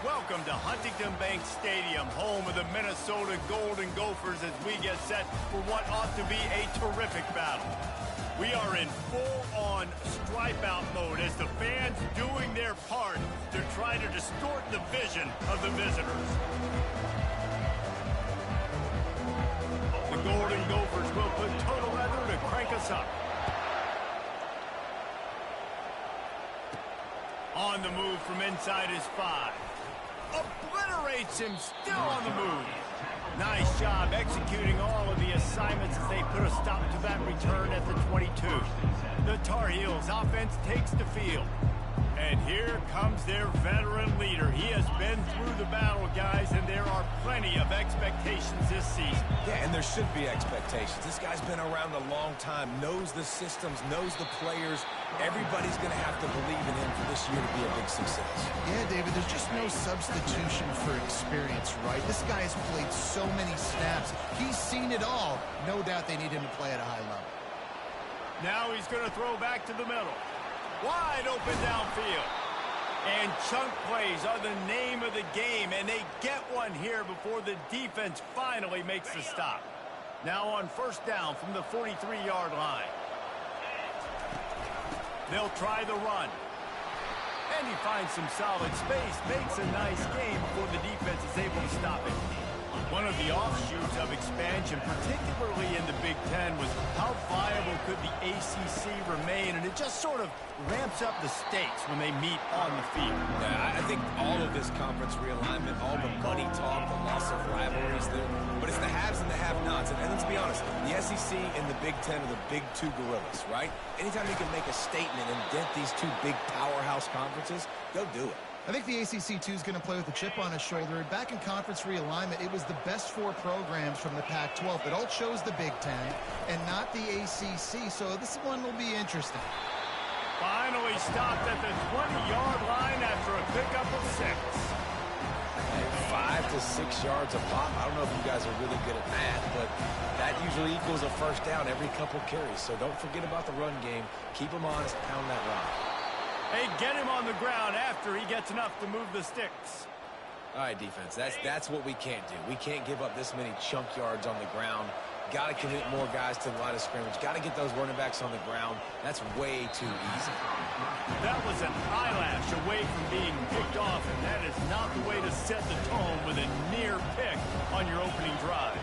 Welcome to Huntington Bank Stadium, home of the Minnesota Golden Gophers, as we get set for what ought to be a terrific battle. We are in full-on stripe-out mode as the fans doing their part to try to distort the vision of the visitors. The Golden Gophers will put total leather to crank us up. On the move from inside his 5. Obliterates him, still on the move. Nice job executing all of the assignments as they put a stop to that return at the 22. The Tar Heels offense takes the field. And here comes their veteran leader. He has been through the battle, guys, and there are plenty of expectations this season. Yeah, and there should be expectations. This guy's been around a long time, knows the systems, knows the players. Everybody's going to have to believe in him for this year to be a big success. Yeah, David, there's just no substitution for experience, right? This guy has played so many snaps. He's seen it all. No doubt they need him to play at a high level. Now he's going to throw back to the middle. Wide open downfield. And chunk plays are the name of the game, and they get one here before the defense finally makes the stop. Now on first down from the 43-yard line. They'll try the run. And he finds some solid space, makes a nice game before the defense is able to stop it. One of the offshoots of expansion, particularly in the Big Ten, was how viable could the ACC remain, and it just sort of ramps up the stakes when they meet on the field. Yeah, I think all of this conference realignment, all the money talk, the loss of rivalries there, but it's the haves and the have-nots. And let's be honest, the SEC and the Big Ten are the big two gorillas, right? Anytime you can make a statement and dent these two big powerhouse conferences, go do it. I think the ACC, too, is going to play with a chip on his shoulder. Back in conference realignment, it was the best 4 programs from the Pac-12 that all chose the Big Ten and not the ACC, so this one will be interesting. Finally stopped at the 20-yard line after a pickup of 6. 5 to 6 yards a pop. I don't know if you guys are really good at math, but that usually equals a first down every couple carries, so don't forget about the run game. Keep them honest, pound that rock. They get him on the ground after he gets enough to move the sticks. All right, defense, that's what we can't do. We can't give up this many chunk yards on the ground. Got to commit more guys to the line of scrimmage. Got to get those running backs on the ground. That's way too easy. That was an eyelash away from being picked off, and that is not the way to set the tone with a near pick on your opening drive.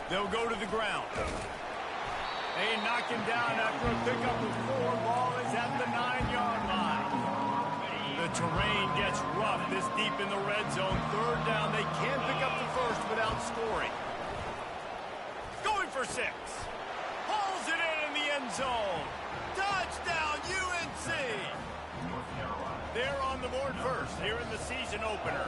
They'll go to the ground. They knock him down after a pickup of 4. Ball is at the 9-yard line. The terrain gets rough this deep in the red zone. Third down. They can't pick up the first without scoring. Going for 6. Hauls it in the end zone. Touchdown, UNC. They're on the board first here in the season opener.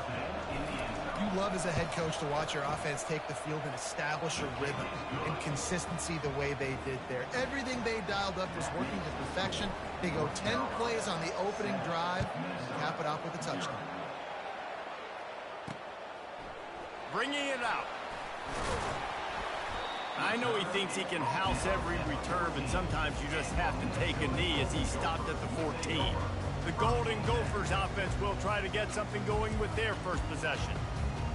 You love as a head coach to watch your offense take the field and establish a rhythm and consistency the way they did there. Everything they dialed up was working to perfection. They go 10 plays on the opening drive and cap it off with a touchdown. Bringing it out. I know he thinks he can house every return, but sometimes you just have to take a knee as he stopped at the 14. The Golden Gophers offense will try to get something going with their first possession.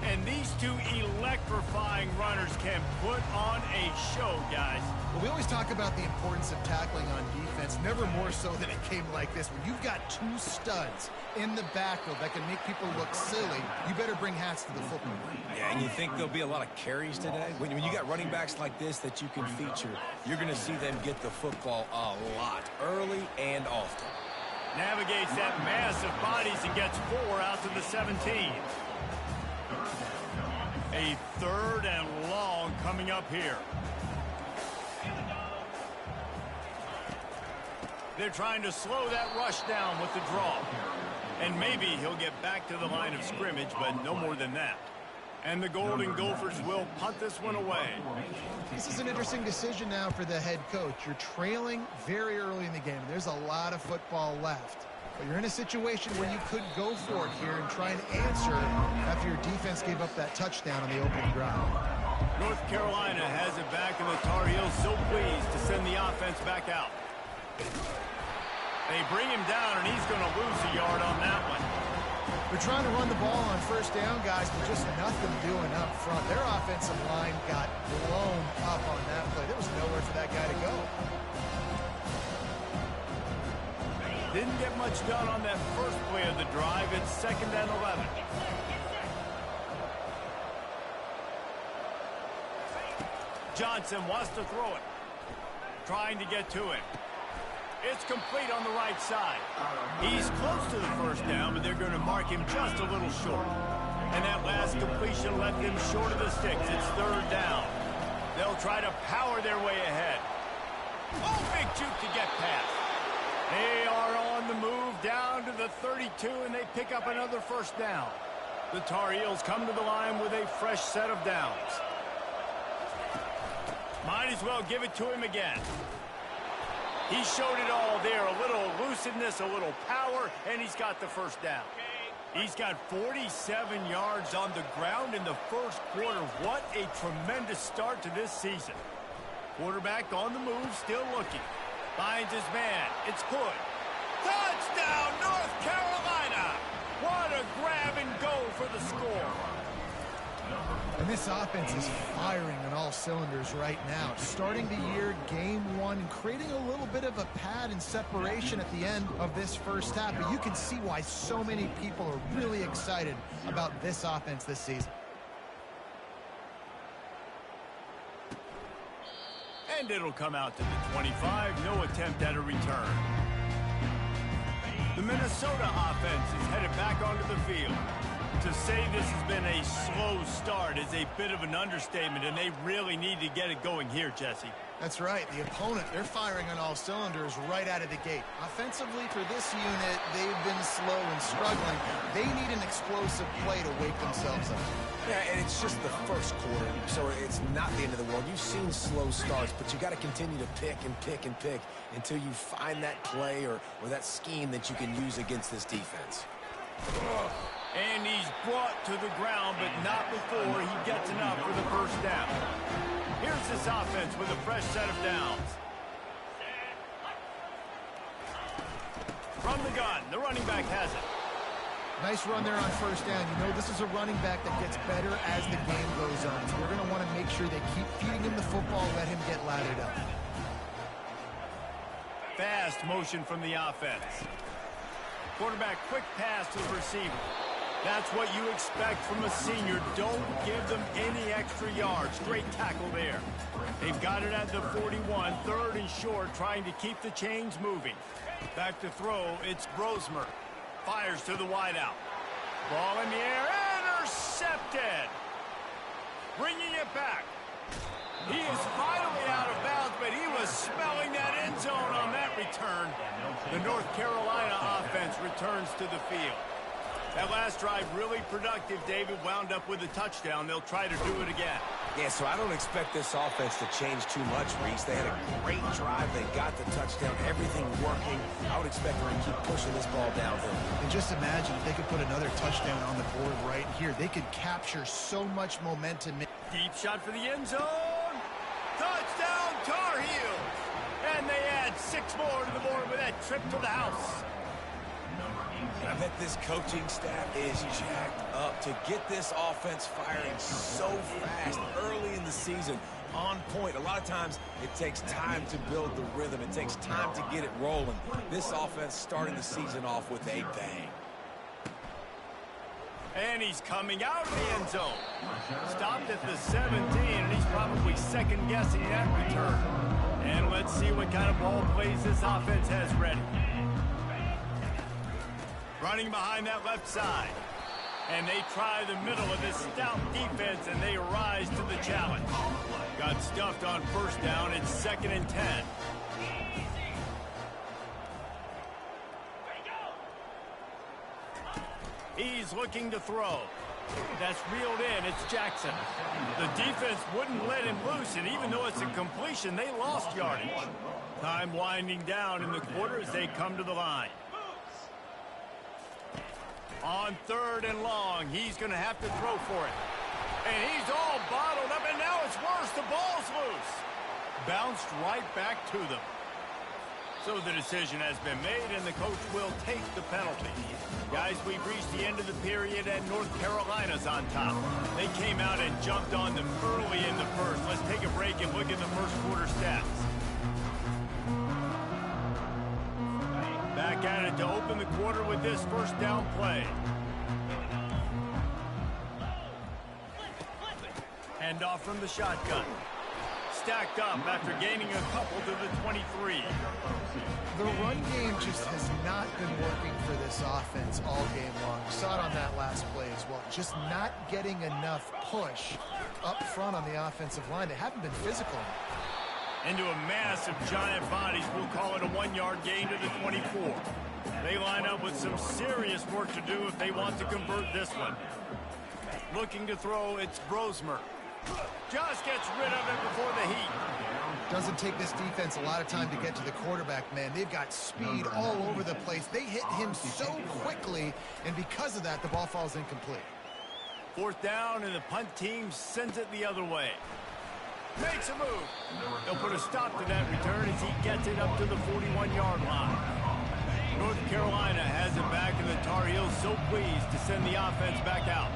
And these two electrifying runners can put on a show, guys. Well, we always talk about the importance of tackling on defense, never more so than it came like this. When you've got 2 studs in the backfield that can make people look silly, you better bring hats to the football. Yeah, and you think there'll be a lot of carries today? When you got running backs like this that you can feature, you're going to see them get the football a lot, early and often. Navigates that mass of bodies and gets 4 out to the 17. A 3rd and long coming up here. They're trying to slow that rush down with the draw. And maybe he'll get back to the line of scrimmage, but no more than that. And the Golden Gophers will punt this one away. This is an interesting decision now for the head coach. You're trailing very early in the game. There's a lot of football left. But you're in a situation where you could go for it here and try and answer after your defense gave up that touchdown on the opening drive. North Carolina has it back, and the Tar Heels so pleased to send the offense back out. They bring him down, and he's going to lose a yard on that one. They're trying to run the ball on first down, guys, but just nothing doing up front. Their offensive line got blown up on that play. There was nowhere for that guy to go. Didn't get much done on that first play of the drive. It's 2nd and 11. Johnson wants to throw it. Trying to get to him. It's complete on the right side. He's close to the first down, but they're going to mark him just a little short. And that last completion left him short of the sticks. It's 3rd down. They'll try to power their way ahead. Oh, big juke to get past. They are on the move down to the 32, and they pick up another first down. The Tar Heels come to the line with a fresh set of downs. Might as well give it to him again. He showed it all there, a little elusiveness, a little power, and he's got the first down. He's got 47 yards on the ground in the first quarter. What a tremendous start to this season. Quarterback on the move, still looking. Finds his man. It's good. Touchdown, North Carolina! What a grab and go for the score. And this offense is firing on all cylinders right now. Starting the year, game one, creating a little bit of a pad and separation at the end of this first half. But you can see why so many people are really excited about this offense this season. And it'll come out to the 25. No attempt at a return. The Minnesota offense is headed back onto the field. To say this has been a slow start is a bit of an understatement, and they really need to get it going here, Jesse. That's right. The opponent, they're firing on all cylinders right out of the gate. Offensively, for this unit, they've been slow and struggling. They need an explosive play to wake themselves up. Yeah, and it's just the first quarter, so it's not the end of the world. You've seen slow starts, but you got to continue to pick and pick and pick until you find that play or that scheme that you can use against this defense. And he's brought to the ground, but not before he gets enough for the first down. Here's this offense with a fresh set of downs. From the gun, the running back has it. Nice run there on first down. You know this is a running back that gets better as the game goes on. So we're going to want to make sure they keep feeding him the football, let him get lathered up. Fast motion from the offense. Quarterback, quick pass to the receiver. That's what you expect from a senior. Don't give them any extra yards. Great tackle there. They've got it at the 41, 3rd and short, trying to keep the chains moving. Back to throw, it's Brosmer. Fires to the wideout. Ball in the air, intercepted. Bringing it back. He is finally out of bounds, but he was smelling that end zone on that return. The North Carolina offense returns to the field. That last drive really productive. David wound up with a touchdown. They'll try to do it again. Yeah, so I don't expect this offense to change too much, Reese. They had a great drive. They got the touchdown. Everything working. I would expect them to keep pushing this ball downhill. And just imagine if they could put another touchdown on the board right here. They could capture so much momentum. Deep shot for the end zone. Touchdown, Tar Heels. And they add 6 more to the board with that trip to the house. I bet this coaching staff is jacked up to get this offense firing so fast early in the season, on point. A lot of times it takes time to build the rhythm. It takes time to get it rolling. This offense starting the season off with a bang. And he's coming out of the end zone. Stopped at the 17, and he's probably second-guessing that return. And let's see what kind of ball plays this offense has ready. Running behind that left side. And they try the middle of this stout defense, and they rise to the challenge. Got stuffed on first down. It's 2nd and 10. He's looking to throw. That's reeled in. It's Jackson. The defense wouldn't let him loose, and even though it's a completion, they lost yardage. Time winding down in the quarter as they come to the line. On 3rd and long, he's going to have to throw for it. And he's all bottled up, and now it's worse. The ball's loose. Bounced right back to them. So the decision has been made, and the coach will take the penalty. Guys, we've reached the end of the period, and North Carolina's on top. They came out and jumped on them early in the first. Let's take a break and look at the first quarter stats. Back at it to open the quarter with this first down play. Hand off from the shotgun. Stacked up after gaining a couple to the 23. The run game just has not been working for this offense all game long. We saw it on that last play as well. Just not getting enough push up front on the offensive line. They haven't been physical. Into a mass of giant bodies. We'll call it a 1-yard gain to the 24. They line up with some serious work to do if they want to convert this one. Looking to throw, it's Brosmer. Just gets rid of it before the heat. Doesn't take this defense a lot of time to get to the quarterback, man. They've got speed all over the place. They hit him so quickly, and because of that, the ball falls incomplete. Fourth down, and the punt team sends it the other way. Makes a move. They'll put a stop to that return as he gets it up to the 41-yard line. North Carolina has it back, and the Tar Heels so pleased to send the offense back out.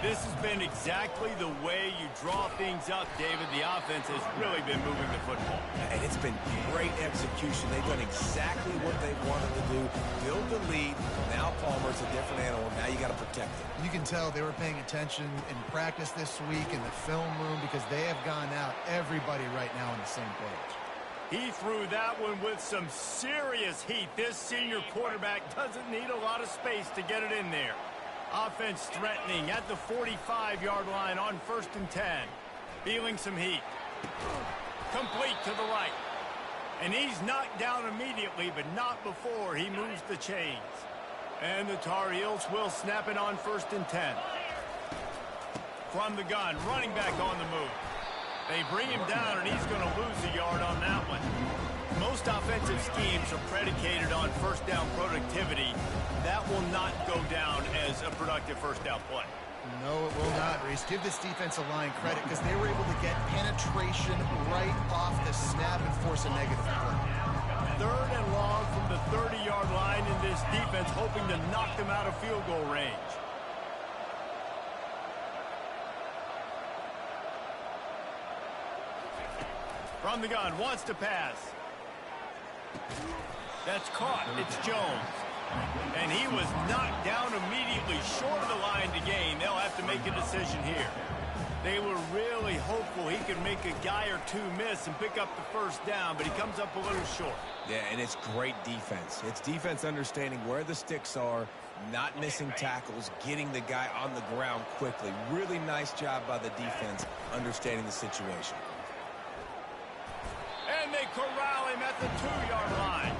This has been exactly the way you draw things up, David. The offense has really been moving the football. And it's been great execution. They've done exactly what they wanted to do. Build the lead. Now Palmer's a different animal. Now you got to protect it. You can tell they were paying attention in practice this week in the film room because they have gone out, everybody right now on the same page. He threw that one with some serious heat. This senior quarterback doesn't need a lot of space to get it in there. Offense threatening at the 45-yard line on 1st and 10. Feeling some heat. Complete to the right. And he's knocked down immediately, but not before he moves the chains. And the Tar Heels will snap it on 1st and 10. From the gun, running back on the move. They bring him down, and he's going to lose a yard on that one. Most offensive schemes are predicated on first down productivity. That will not go down as a productive first down play. No, it will not, Reese. Give this defensive line credit because they were able to get penetration right off the snap and force a negative play. 3rd and long from the 30-yard line, in this defense hoping to knock them out of field goal range. From the gun, wants to pass. That's caught. It's Jones. And he was knocked down immediately short of the line to gain. They'll have to make a decision here. They were really hopeful he could make a guy or two miss and pick up the first down, but he comes up a little short. Yeah, and it's great defense. It's defense understanding where the sticks are, not missing tackles, getting the guy on the ground quickly. Really nice job by the defense understanding the situation. And they corral him at the 2-yard line.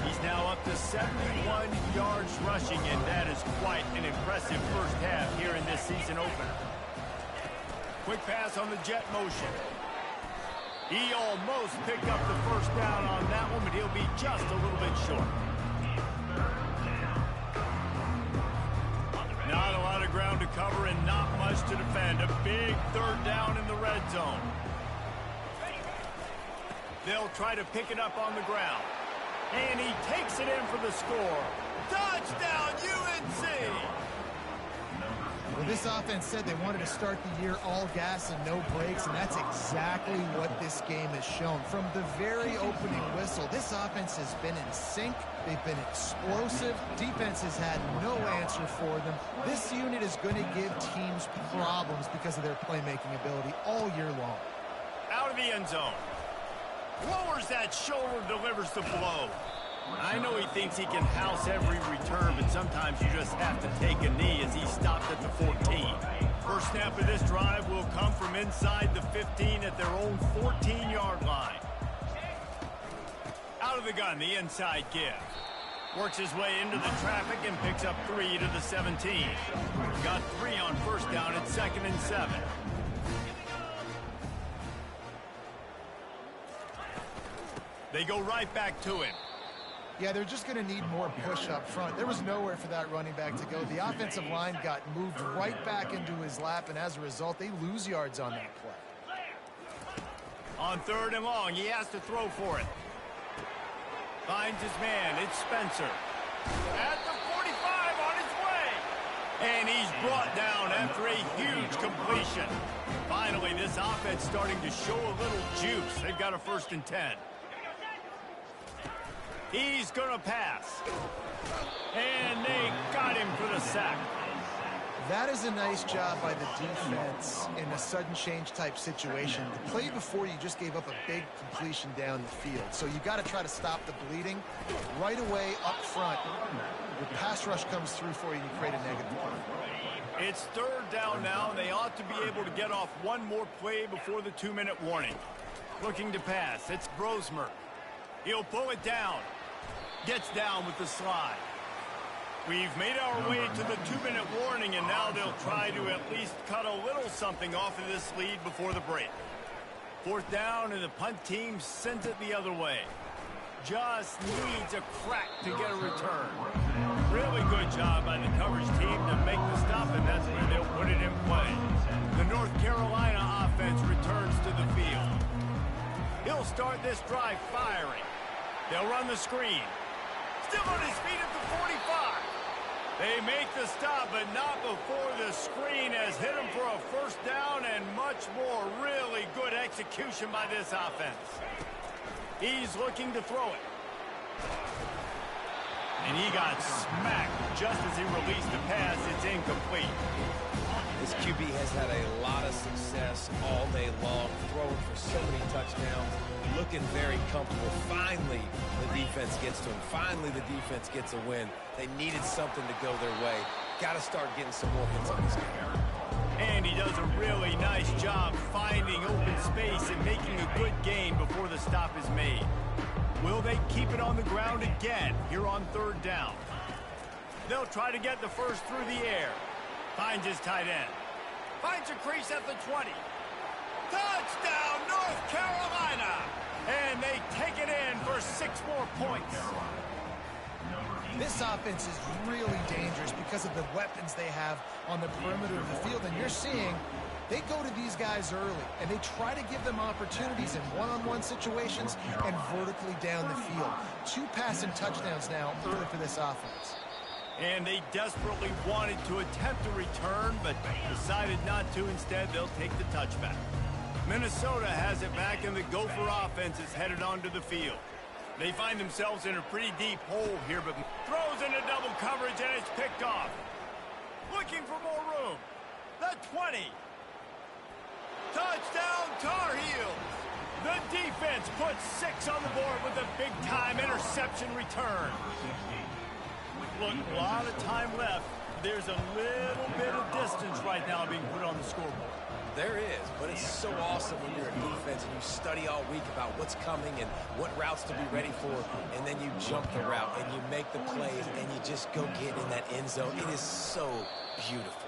He's now up to 71 yards rushing, and that is quite an impressive first half here in this season opener. Quick pass on the jet motion. He almost picked up the first down on that one, but he'll be just a little bit short. Not a lot of ground to cover and not much to defend. A big 3rd down in the red zone. They'll try to pick it up on the ground. And he takes it in for the score. Touchdown, UNC! Well, this offense said they wanted to start the year all gas and no brakes, and that's exactly what this game has shown. From the very opening whistle, this offense has been in sync. They've been explosive. Defense has had no answer for them. This unit is going to give teams problems because of their playmaking ability all year long. Out of the end zone. Lowers that shoulder, delivers the blow. I know he thinks he can house every return, but sometimes you just have to take a knee as he stopped at the 14. First snap of this drive will come from inside the 15 at their own 14-yard line. Out of the gun, the inside give. Works his way into the traffic and picks up 3 to the 17. Got 3 on first down at 2nd and 7. They go right back to him. Yeah, they're just going to need more push up front. There was nowhere for that running back to go. The offensive line got moved right back into his lap, and as a result, they lose yards on that play. On 3rd and long, he has to throw for it. Finds his man. It's Spencer. At the 45 on his way. And he's brought down after a huge completion. Finally, this offense starting to show a little juice. They've got a 1st and 10. He's going to pass. And they got him for the sack. That is a nice job by the defense in a sudden change type situation. The play before, you just gave up a big completion down the field. So you got to try to stop the bleeding right away up front. Your pass rush comes through for you and you create a negative play. It's 3rd down now, and they ought to be able to get off one more play before the 2-minute warning. Looking to pass. It's Brosmer. He'll pull it down. Gets down with the slide. We've made our way to the 2-minute warning, and now they'll try to at least cut a little something off of this lead before the break. 4th down, and the punt team sends it the other way. Just needs a crack to get a return. Really good job by the coverage team to make the stop, and that's where they'll put it in play. The North Carolina offense returns to the field. He'll start this drive firing. They'll run the screen. Still on his feet at the 45. They make the stop, but not before the screen has hit him for a 1st down, and much more really good execution by this offense. He's looking to throw it. And he got smacked just as he released the pass. It's incomplete. This QB has had a lot of success all day long, throwing for so many touchdowns, looking very comfortable. Finally, the defense gets to him. Finally, the defense gets a win. They needed something to go their way. Got to start getting some more hits on this game. And he does a really nice job finding open space and making a good gain before the stop is made. Will they keep it on the ground again here on 3rd down? They'll try to get the first through the air. Finds his tight end. Finds a crease at the 20. Touchdown, North Carolina! And they take it in for 6 more points. This offense is really dangerous because of the weapons they have on the perimeter of the field. And you're seeing they go to these guys early, and they try to give them opportunities in one-on-one situations and vertically down the field. 2 passing touchdowns now early for this offense. And they desperately wanted to attempt a return, but decided not to. Instead, they'll take the touchback. Minnesota has it back, and the Gopher offense is headed onto the field. They find themselves in a pretty deep hole here, but throws into double coverage, and it's picked off. Looking for more room. The 20. Touchdown, Tar Heels. The defense puts 6 on the board with a big-time interception return. Look, a lot of time left. There's a little bit of distance right now being put on the scoreboard. There is, but it's so awesome when you're a defense and you study all week about what's coming and what routes to be ready for, and then you jump the route and you make the plays and you just go get in that end zone. It is so beautiful.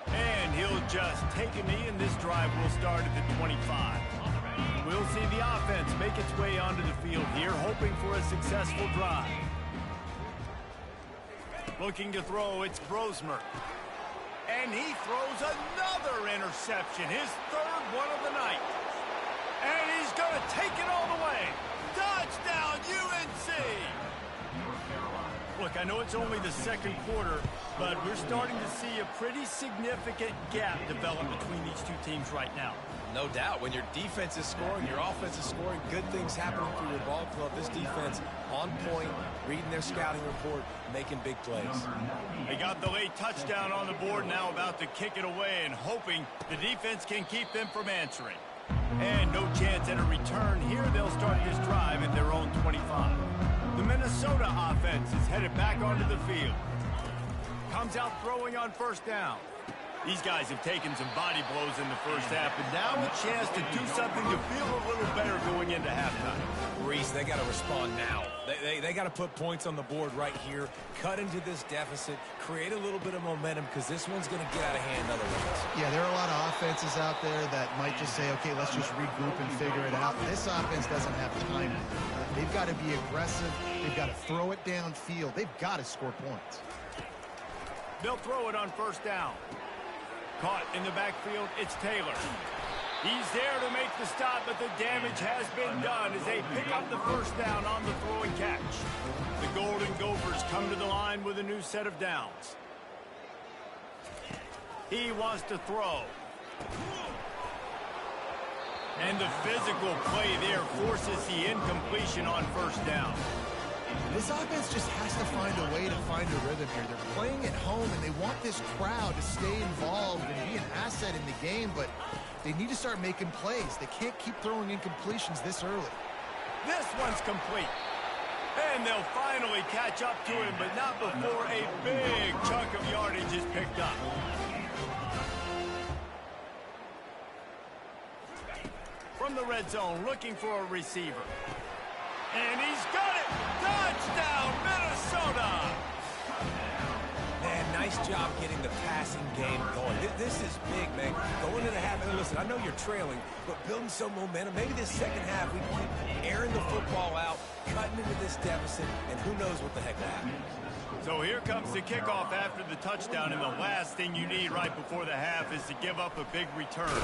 And he'll just take a knee, and this drive will start at the 25. We'll see the offense make its way onto the field here, hoping for a successful drive. Looking to throw, it's Brosmer. And he throws another interception, his 3rd one of the night. And he's going to take it all the way. Touchdown, UNC! Look, I know it's only the 2nd quarter, but we're starting to see a pretty significant gap develop between these 2 teams right now. No doubt. When your defense is scoring, your offense is scoring, good things happening through your ball club. This defense on point, reading their scouting report, making big plays. They got the late touchdown on the board, now about to kick it away and hoping the defense can keep them from answering. And no chance at a return here. They'll start this drive at their own 25. The Minnesota offense is headed back onto the field. Comes out throwing on 1st down. These guys have taken some body blows in the 1st half, and now a chance to do something to feel a little better going into halftime. Reese, they got to respond now. They got to put points on the board right here, cut into this deficit, create a little bit of momentum, because this one's going to get out of hand otherwise. Yeah, there are a lot of offenses out there that might just say, okay, let's just regroup and figure it out. This offense doesn't have time. They've got to be aggressive. They've got to throw it downfield. They've got to score points. They'll throw it on 1st down. Caught in the backfield, it's Taylor. He's there to make the stop, but the damage has been done as they pick up the first down on the throw and catch. The Golden Gophers come to the line with a new set of downs. He wants to throw. And the physical play there forces the incompletion on first down. This offense just has to find a way to find a rhythm here. They're playing at home, and they want this crowd to stay involved and be an asset in the game, but they need to start making plays. They can't keep throwing incompletions this early. This one's complete. And they'll finally catch up to him, but not before a big chunk of yardage is picked up. From the red zone, looking for a receiver. And he's got it! Touchdown, Minnesota! Man, nice job getting the passing game going. This is big, man. Going into the half, and listen, I know you're trailing, but building some momentum. Maybe this second half, we keep airing the football out, cutting into this deficit, and who knows what the heck will happen. So here comes the kickoff after the touchdown, and the last thing you need right before the half is to give up a big return.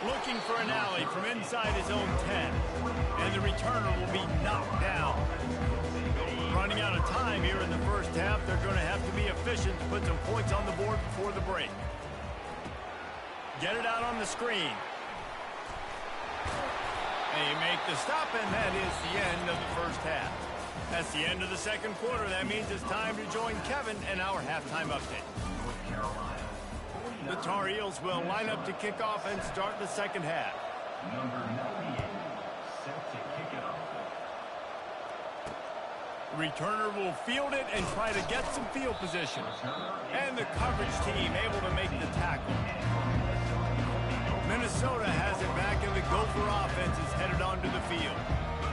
Looking for an alley from inside his own 10, and the returner will be knocked down. Running out of time here in the first half, they're going to have to be efficient to put some points on the board before the break. Get it out on the screen. They make the stop, and that is the end of the first half. That's the end of the second quarter. That means it's time to join Kevin and our halftime update. The Tar Heels will line up to kick off and start the second half. Number 98, set to kick it off. Returner will field it and try to get some field position. And the coverage team able to make the tackle. Minnesota has it back, and the Gopher offense is headed onto the field.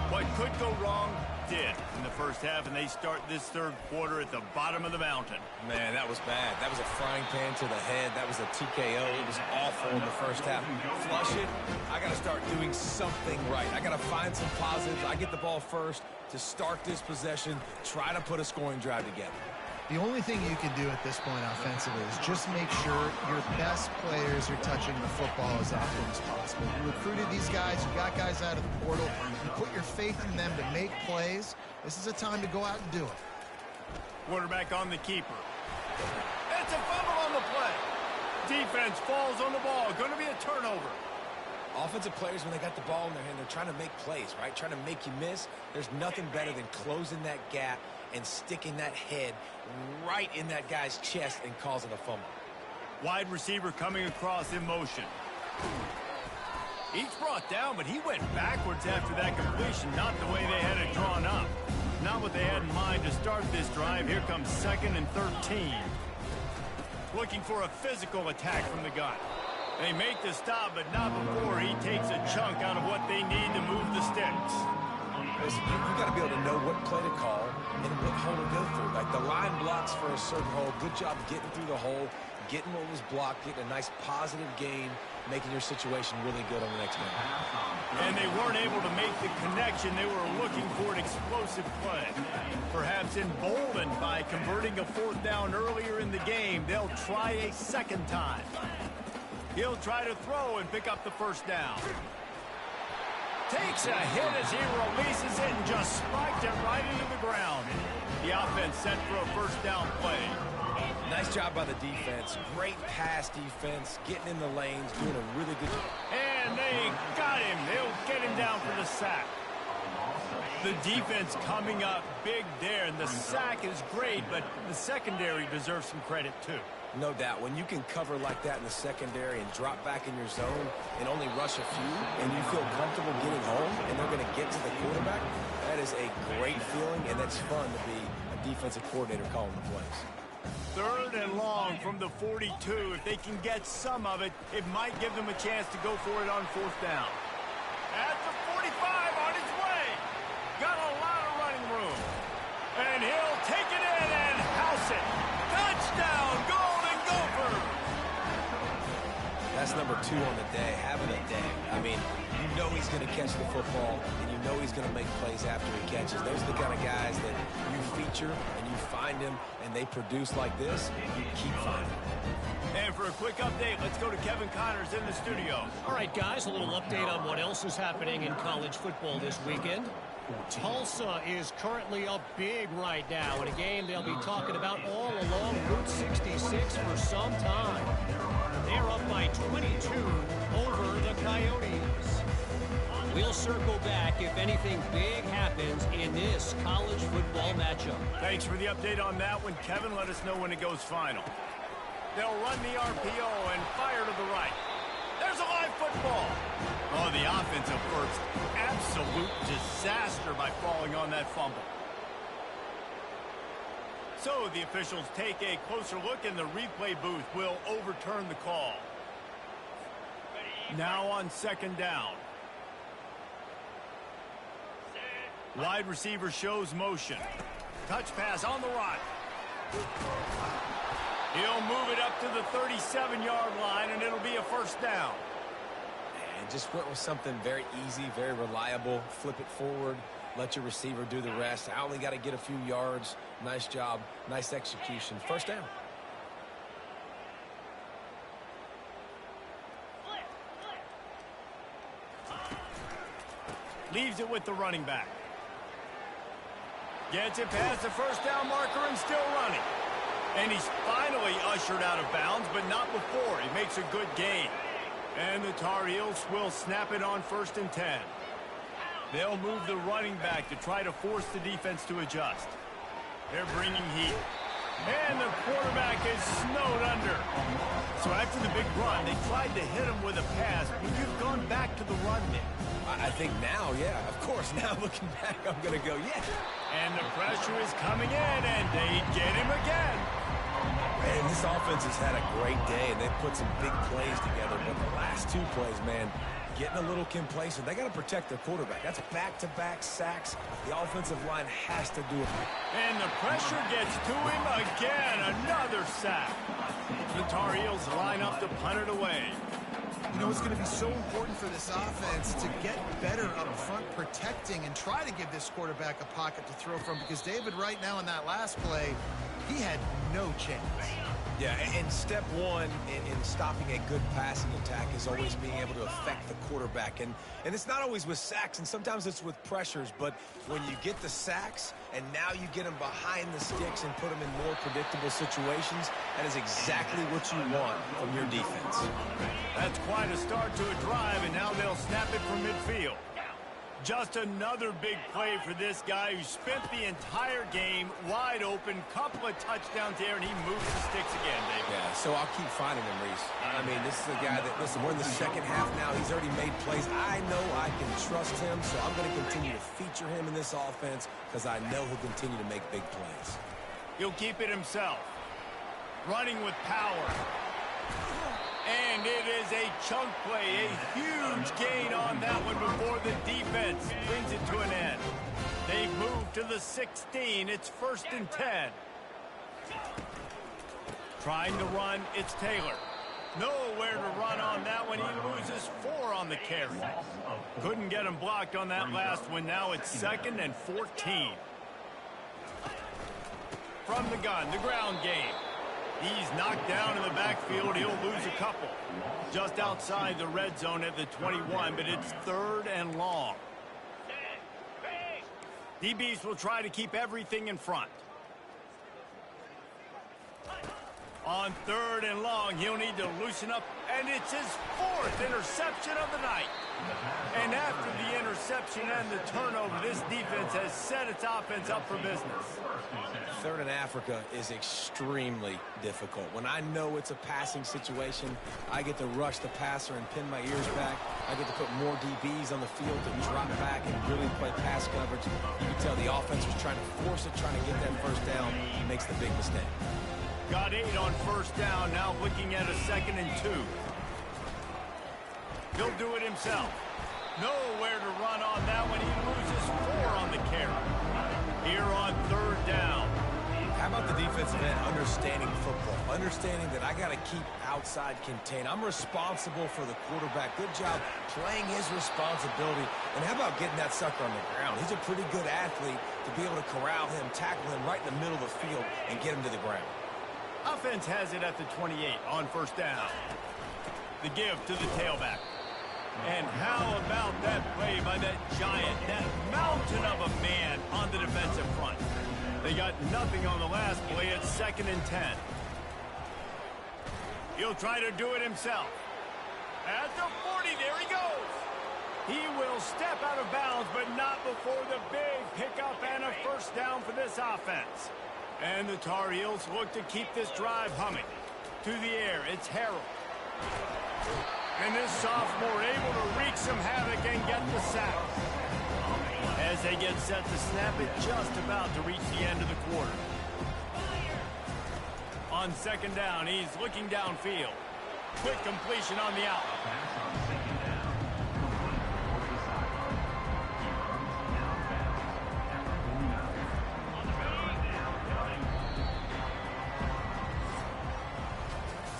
What could go wrong did in the first half, and they start this third quarter at the bottom of the mountain. Man, that was bad. That was a frying pan to the head. That was a TKO. It was awful in the first half. Flush it. I got to start doing something right. I got to find some positives. I get the ball first to start this possession, try to put a scoring drive together. The only thing you can do at this point offensively is just make sure your best players are touching the football as often as possible. You recruited these guys, you got guys out of the portal, you put your faith in them to make plays. This is a time to go out and do it. Quarterback on the keeper. It's a fumble on the play. Defense falls on the ball. Going to be a turnover. Offensive players, when they got the ball in their hand, they're trying to make plays, right? Trying to make you miss. There's nothing better than closing that gap and sticking that head right in that guy's chest and causing a fumble. Wide receiver coming across in motion. He's brought down, but he went backwards after that completion, not the way they had it drawn up. Not what they had in mind to start this drive. Here comes 2nd and 13. Looking for a physical attack from the gun. They make the stop, but not before he takes a chunk out of what they need to move the sticks. Listen, you got to be able to know what play to call and what hole to go through. Like the line blocks for a certain hole. Good job getting through the hole, getting what was blocked, getting a nice positive gain, making your situation really good on the next game. And they weren't able to make the connection. They were looking for an explosive play. Perhaps emboldened by converting a 4th down earlier in the game, they'll try a second time. He'll try to throw and pick up the first down. Takes a hit as he releases it and just spiked it right into the ground. The offense set for a first down play. Nice job by the defense. Great pass defense, getting in the lanes, doing a really good job. And they got him. They'll get him down for the sack. The defense coming up big there, and the sack is great, but the secondary deserves some credit too. No doubt. When you can cover like that in the secondary and drop back in your zone and only rush a few, and you feel comfortable getting home, and they're going to get to the quarterback, that is a great feeling, and that's fun to be a defensive coordinator calling the plays. 3rd and long from the 42. If they can get some of it, it might give them a chance to go for it on 4th down. At the 45, on his way. Got a lot of running room. And he'll take it in and house it. Touchdown, Golden Gophers! that's number 2 on the day, having a day. I mean, you know he's going to catch the football, and you know he's going to make plays after he catches. Those are the kind of guys that you feature, and you find them, and they produce like this, you keep finding them. And for a quick update, let's go to Kevin Connors in the studio. All right, guys, a little update on what else is happening in college football this weekend. Tulsa is currently up big right now in a game they'll be talking about all along Route 66 for some time. They're up by 22 over the Coyotes. We'll circle back if anything big happens in this college football matchup. Thanks for the update on that one, Kevin. Let us know when it goes final. They'll run the RPO and fire to the right. There's a live football. Oh, the offensive first. Absolute disaster by falling on that fumble. So the officials take a closer look, and the replay booth will overturn the call. Now on second down. Wide receiver shows motion. Touch pass on the run. He'll move it up to the 37-yard line, and it'll be a first down. And just went with something very easy, very reliable. Flip it forward, let your receiver do the rest. I only got to get a few yards. Nice job, nice execution. First down. Leaves it with the running back. Gets it past the first down marker and still running. And he's finally ushered out of bounds, but not before. He makes a good gain. And the Tar Heels will snap it on 1st and 10. They'll move the running back to try to force the defense to adjust. They're bringing heat. And the quarterback is snowed under. So after the big run, they tried to hit him with a pass. Would you have gone back to the run there? I think now, yeah, of course. Now looking back, I'm going to go, yeah. And the pressure is coming in, and they get him again. Man, this offense has had a great day, and they've put some big plays together. But the last 2 plays, man, getting a little complacent. They got to protect their quarterback. That's back-to-back sacks. The offensive line has to do it. And the pressure gets to him again. Another sack. The Tar Heels line up to punt it away. You know, it's going to be so important for this offense to get better up front protecting and try to give this quarterback a pocket to throw from, because David, right now in that last play, he had no chance. Yeah, and step one in stopping a good passing attack is always being able to affect the quarterback. And it's not always with sacks, and sometimes it's with pressures. But when you get the sacks and now you get them behind the sticks and put them in more predictable situations, that is exactly what you want from your defense. That's quite a start to a drive, and now they'll snap it from midfield. Just another big play for this guy who spent the entire game wide open. Couple of touchdowns there, and he moves the sticks again, David. Yeah, so I'll keep finding him, Reese. I mean, this is a guy that, listen, we're in the second half now. He's already made plays. I know I can trust him, so I'm going to continue to feature him in this offense because I know he'll continue to make big plays. He'll keep it himself. Running with power. And it is a chunk play, a huge gain on that one before the defense brings it to an end. They've moved to the 16. It's 1st and 10. Trying to run, it's Taylor. Nowhere to run on that one. He loses 4 on the carry. Couldn't get him blocked on that last one. Now it's 2nd and 14. From the gun, the ground game. He's knocked down in the backfield. He'll lose a couple. Just outside the red zone at the 21, but it's 3rd and long. DBs will try to keep everything in front. On 3rd and long, he'll need to loosen up, and it's his 4th interception of the night. And after the interception and the turnover, this defense has set its offense up for business. 3rd and Africa is extremely difficult. When I know it's a passing situation, I get to rush the passer and pin my ears back. I get to put more DBs on the field to drop back and really play pass coverage. You can tell the offense was trying to force it, trying to get that first down. Makes the big mistake. Got 8 on 1st down, now looking at a 2nd and 2. He'll do it himself. Nowhere to run on that one. He loses 4 on the carry. Here on 3rd down. How about the defensive end understanding football, understanding that I got to keep outside contained. I'm responsible for the quarterback. Good job playing his responsibility. And how about getting that sucker on the ground? He's a pretty good athlete to be able to corral him, tackle him right in the middle of the field, and get him to the ground. Offense has it at the 28 on first down. The give to the tailback. And how about that play by that giant, that mountain of a man on the defensive front? They got nothing on the last play. It's 2nd and 10. He'll try to do it himself. At the 40, there he goes. He will step out of bounds, but not before the big pickup and a first down for this offense. And the Tar Heels look to keep this drive humming. To the air, it's Harold. And this sophomore able to wreak some havoc and get the sack. As they get set to snap it, just about to reach the end of the quarter. On 2nd down, he's looking downfield. Quick completion on the out.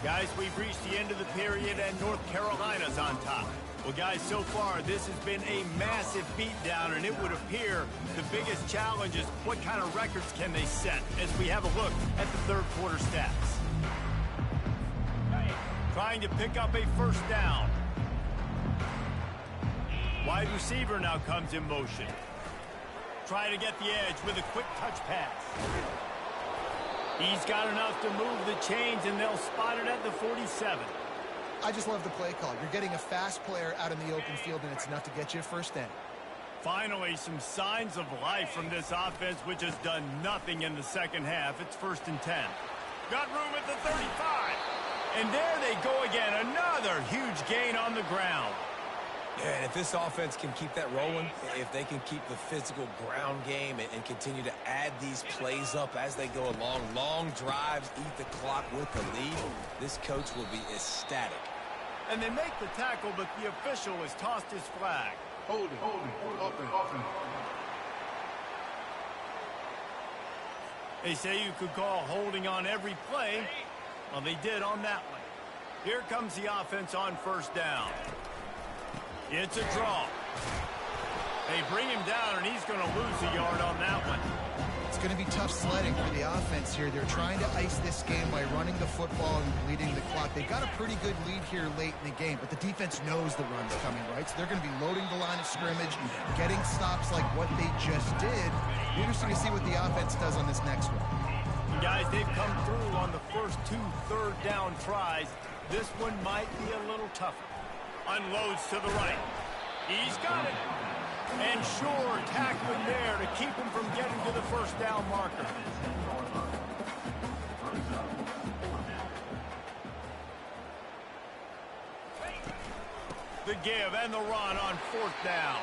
Guys, we've reached the end of the period, and North Carolina's on top. Well, guys, so far, this has been a massive beatdown, and it would appear the biggest challenge is what kind of records can they set as we have a look at the third quarter stats. Trying to pick up a first down. Wide receiver now comes in motion. Trying to get the edge with a quick touch pass. He's got enough to move the chains, and they'll spot it at the 47. I just love the play call. You're getting a fast player out in the open field, and it's enough to get you a first down. Finally, some signs of life from this offense, which has done nothing in the second half. It's 1st and 10. Got room at the 35. And there they go again. Another huge gain on the ground. Yeah, and if this offense can keep that rolling, if they can keep the physical ground game and continue to add these plays up as they go along, long drives, eat the clock with the lead, this coach will be ecstatic. And they make the tackle, but the official has tossed his flag. Holding, open. They say you could call holding on every play. Well, they did on that one. Here comes the offense on first down. It's a draw. They bring him down, and he's going to lose a yard on that one. It's going to be tough sledding for the offense here. They're trying to ice this game by running the football and bleeding the clock. They've got a pretty good lead here late in the game, but the defense knows the run's coming, right? So they're going to be loading the line of scrimmage, getting stops like what they just did. Interesting to see what the offense does on this next one. And guys, they've come through on the first 2 third-down tries. This one might be a little tougher. Unloads to the right. He's got it. And sure, tackling there to keep him from getting to the first down marker. The give and the run on 4th down.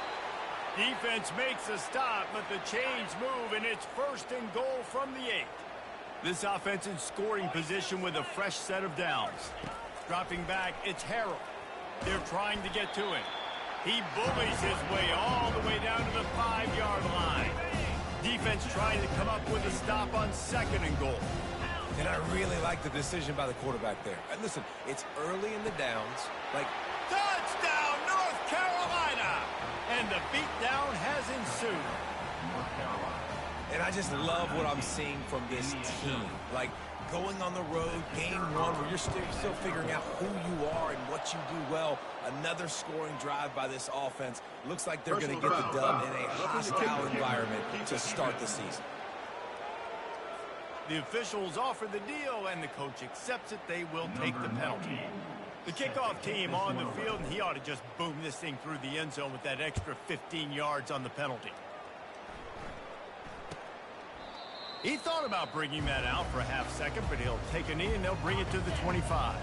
Defense makes a stop, but the chains move, and it's 1st and goal from the 8. This offense in scoring position with a fresh set of downs. Dropping back, it's Harold. They're trying to get to him. He bullies his way all the way down to the 5-yard line. Defense trying to come up with a stop on 2nd and goal. And I really like the decision by the quarterback there. And listen, it's early in the downs. Touchdown, North Carolina! And the beatdown has ensued. And I just love what I'm seeing from this team. Going on the road, game 1, where you're still figuring out who you are and what you do well. Another scoring drive by this offense. Looks like they're going to get the dub in a hostile environment to start the season. The officials offer the deal, and the coach accepts it. They will take the penalty. The kickoff team on the field, and he ought to just boom this thing through the end zone with that extra 15 yards on the penalty. He thought about bringing that out for a half second, but he'll take a knee, and they'll bring it to the 25.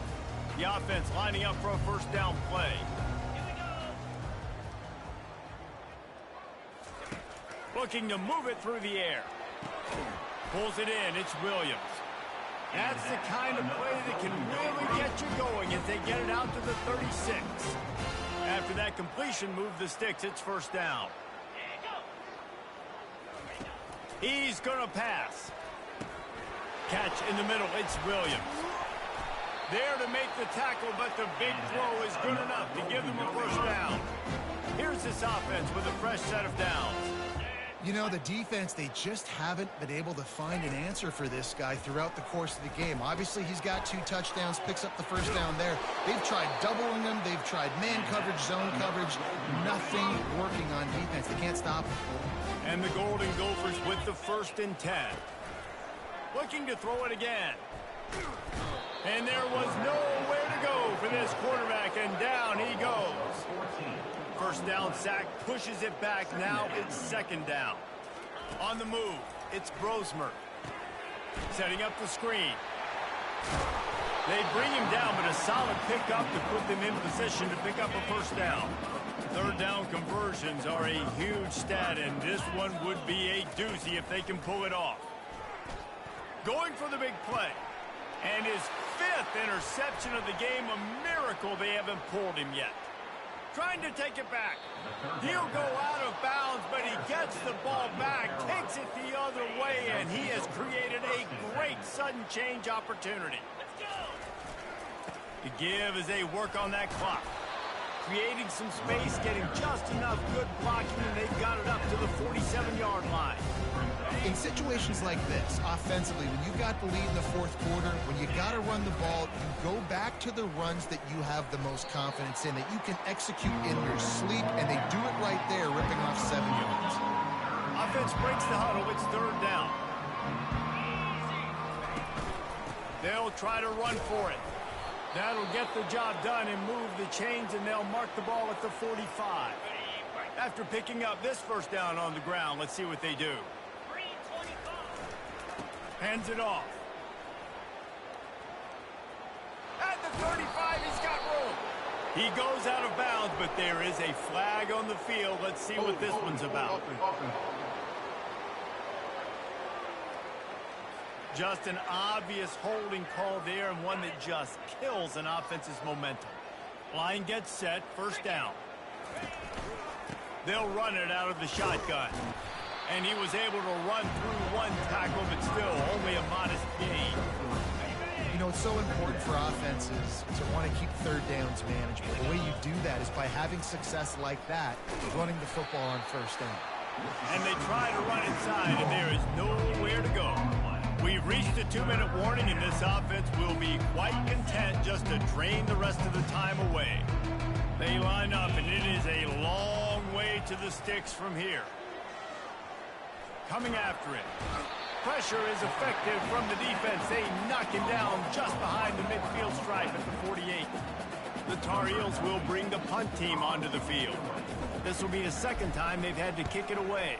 The offense lining up for a first down play. Looking to move it through the air. Pulls it in. It's Williams. That's the kind of play that can really get you going as they get it out to the 36. After that completion, move the sticks. It's first down. He's going to pass. Catch in the middle. It's Williams. There to make the tackle, but the big throw is good enough to give them a first down. Here's this offense with a fresh set of downs. You know, the defense, they just haven't been able to find an answer for this guy throughout the course of the game. Obviously, he's got 2 touchdowns, picks up the first down there. They've tried doubling him. They've tried man coverage, zone coverage. Nothing working on defense. They can't stop him. And the Golden Gophers with the 1st and 10. Looking to throw it again. And there was nowhere to go for this quarterback, and down he goes. First down sack, pushes it back. Now it's 2nd down. On the move, it's Brosmer. Setting up the screen. They bring him down, but a solid pickup to put them in position to pick up a first down. 3rd down conversions are a huge stat, and this one would be a doozy if they can pull it off. Going for the big play. And his 5th interception of the game, a miracle they haven't pulled him yet. Trying to take it back. He'll go out of bounds, but he gets the ball back, takes it the other way, and he has created a great sudden change opportunity. The give as they work on that clock. Creating some space, getting just enough good blocking, and they've got it up to the 47-yard line. In situations like this, offensively, when you got the lead in the 4th quarter, when you got to run the ball, you go back to the runs that you have the most confidence in, that you can execute in your sleep, and they do it right there, ripping off 7 yards. Offense breaks the huddle. It's 3rd down. They'll try to run for it. That'll get the job done and move the chains, and they'll mark the ball at the 45. After picking up this first down on the ground, let's see what they do. Hands it off. At the 35, he's got room. He goes out of bounds, but there is a flag on the field. Let's see what this one's about. Just an obvious holding call there, and one that just kills an offense's momentum. Line gets set, 1st down. They'll run it out of the shotgun. And he was able to run through 1 tackle, but still only a modest gain. You know, it's so important for offenses to want to keep 3rd downs manageable. The way you do that is by having success like that, running the football on 1st down. And they try to run inside, and there is nowhere to go. We've reached a 2-minute warning, and this offense will be quite content just to drain the rest of the time away. They line up, and it is a long way to the sticks from here. Coming after it. Pressure is effective from the defense. They knock him down just behind the midfield stripe at the 48. The Tar Heels will bring the punt team onto the field. This will be the 2nd time they've had to kick it away.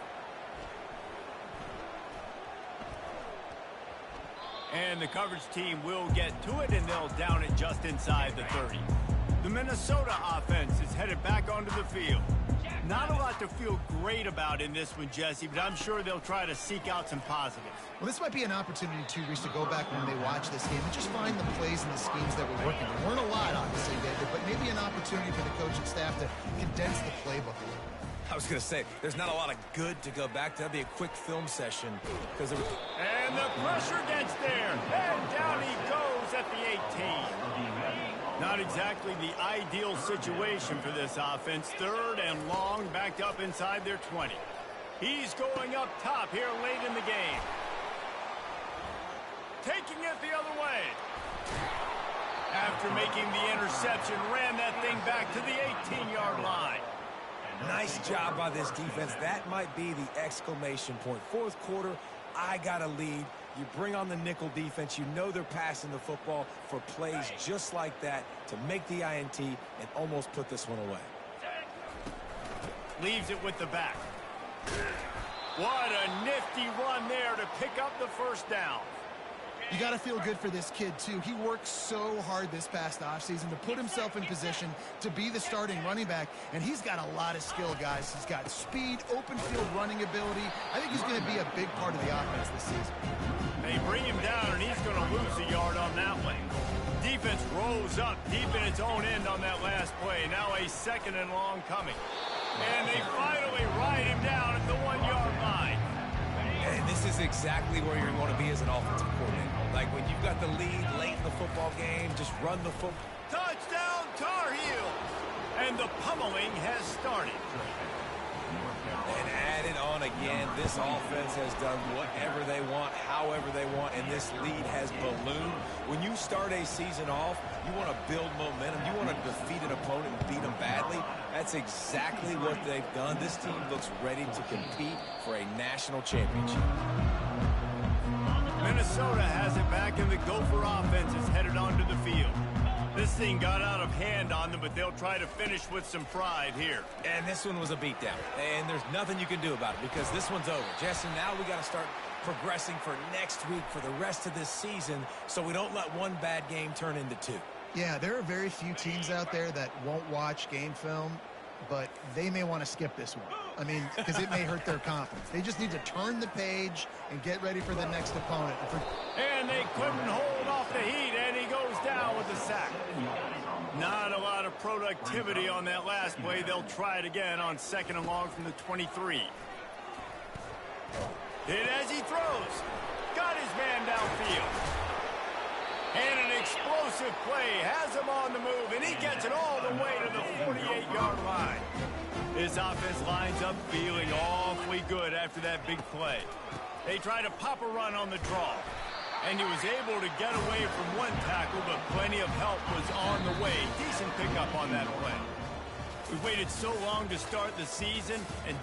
And the coverage team will get to it, and they'll down it just inside the 30. The Minnesota offense is headed back onto the field. Not a lot to feel great about in this one, Jesse, but I'm sure they'll try to seek out some positives. Well, this might be an opportunity, too, Reese, to go back when they watch this game and just find the plays and the schemes that were working. There weren't a lot, obviously, David, but maybe an opportunity for the coaching staff to condense the playbook a little. I was going to say, there's not a lot of good to go back to. That'd be a quick film session. And the pressure gets there. And down he goes at the 18. Not exactly the ideal situation for this offense. 3rd and long, backed up inside their 20. He's going up top here late in the game. Taking it the other way. After making the interception, ran that thing back to the 18-yard line. Nice job by this defense. That might be the exclamation point. 4th quarter, I got a lead. You bring on the nickel defense. You know they're passing the football for plays just like that to make the INT and almost put this one away. Leaves it with the back. What a nifty run there to pick up the first down. You got to feel good for this kid, too. He worked so hard this past offseason to put himself in position to be the starting running back, and he's got a lot of skill, guys. He's got speed, open field running ability. I think he's going to be a big part of the offense this season. They bring him down, and he's going to lose a yard on that one. Defense rolls up deep in its own end on that last play. Now a 2nd and long coming. And they finally ride him down at the 1-yard line. And this is exactly where you want to be as an offensive coordinator. Like when you've got the lead late in the football game, just run the football. Touchdown, Tar Heels! And the pummeling has started. And add it on again. This offense has done whatever they want, however they want, and this lead has ballooned. When you start a season off, you want to build momentum. You want to defeat an opponent and beat them badly. That's exactly what they've done. This team looks ready to compete for a national championship. Minnesota has it back, and the Gopher offense is headed onto the field. This thing got out of hand on them, but they'll try to finish with some pride here. And this one was a beatdown, and there's nothing you can do about it because this one's over. Jesse, now we got to start progressing for next week for the rest of this season so we don't let one bad game turn into two. Yeah, there are very few teams out there that won't watch game film, but they may want to skip this one. I mean, because it may hurt their confidence. They just need to turn the page and get ready for the next opponent. And they couldn't hold off the heat, and he goes down with the sack. Not a lot of productivity on that last play. They'll try it again on 2nd and long from the 23. Hit as he throws. Got his man downfield. And an explosive play has him on the move, and he gets it all the way to the 48-yard line. His offense lines up feeling awfully good after that big play. They try to pop a run on the draw, and he was able to get away from one tackle, but plenty of help was on the way. Decent pickup on that play. We waited so long to start the season, and